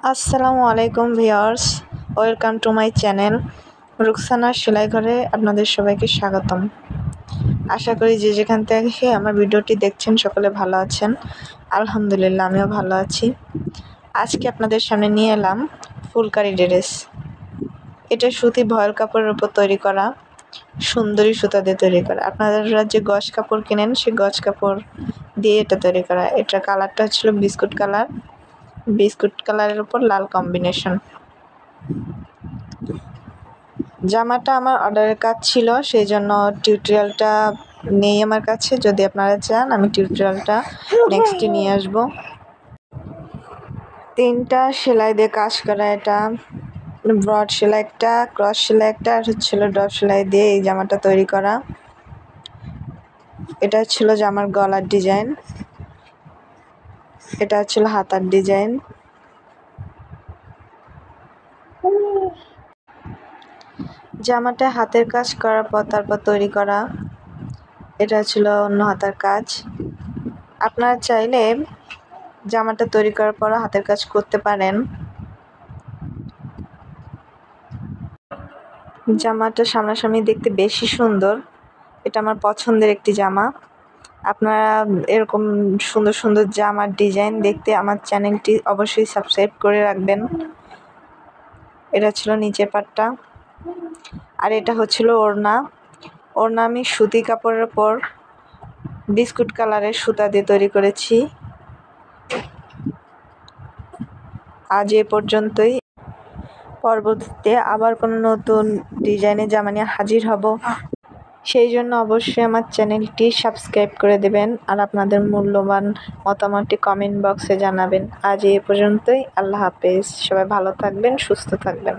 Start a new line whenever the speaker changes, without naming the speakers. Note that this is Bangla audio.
আসসালামু আলাইকুম viewers, welcome to my channel Rukhsana সেলাই ঘরে আপনাদের সবাইকে স্বাগতম। আশা করি যে যেখান থেকে আমার ভিডিওটি দেখছেন সকলে ভালো আছেন। আলহামদুলিল্লাহ, আমিও ভালো আছি। আজকে আপনাদের সামনে নিয়ে এলাম ফুলকারি ড্রেস। এটা সুতি ভয়েল কাপড়ের উপর তৈরি করা, সুন্দরী সুতা দিয়ে তৈরি করা। আপনারা যে গজ কাপড় কেনেন সেই গজ কাপড় দিয়ে এটা তৈরি করা। এটার কালারটা হচ্ছিল বিস্কুট কালারের উপর লাল কম্বিনেশন। জামাটা আমার অর্ডারের কাজ ছিল, সেই জন্য টিউটোরিয়ালটা নেই আমার কাছে। যদি আপনারা চান আমি টিউটোরিয়ালটা নেক্সটে নিয়ে আসব। 3টা সেলাই দিয়ে কাজ করা। এটা ব্রড সেলাই একটা, ক্রস সেলাই একটা, আর হচ্ছিল ডট সেলাই দিয়ে এই জামাটা তৈরি করা। এটা ছিল জামার গলার ডিজাইন, এটা ছিল হাতার ডিজাইন। জামাটা হাতের কাজ করার পর তারপর তৈরি করা। এটা ছিল অন্য হাতার কাজ। আপনারা চাইলে জামাটা তৈরি করার পর হাতের কাজ করতে পারেন। জামাটা সামনাসামনি দেখতে বেশি সুন্দর। এটা আমার পছন্দের একটি জামা। আপনারা এরকম সুন্দর সুন্দর জামার ডিজাইন দেখতে আমার চ্যানেলটি অবশ্যই সাবস্ক্রাইব করে রাখবেন। এটা ছিল নিচের পাটটা, আর এটা হচ্ছিল ওড়না। আমি সুতি কাপড়ের ওপর বিস্কুট কালারের সুতা দিয়ে তৈরি করেছি। আজ এ পর্যন্তই। পরবর্তীতে আবার কোনো নতুন ডিজাইনের জামা নিয়ে হাজির হব। সেই জন্য অবশ্যই আমার চ্যানেলটি সাবস্ক্রাইব করে দেবেন, আর আপনাদের মূল্যবান মতামতটি কমেন্ট বক্সে জানাবেন। আজ এ পর্যন্তই। আল্লাহ হাফেজ। সবাই ভালো থাকবেন, সুস্থ থাকবেন।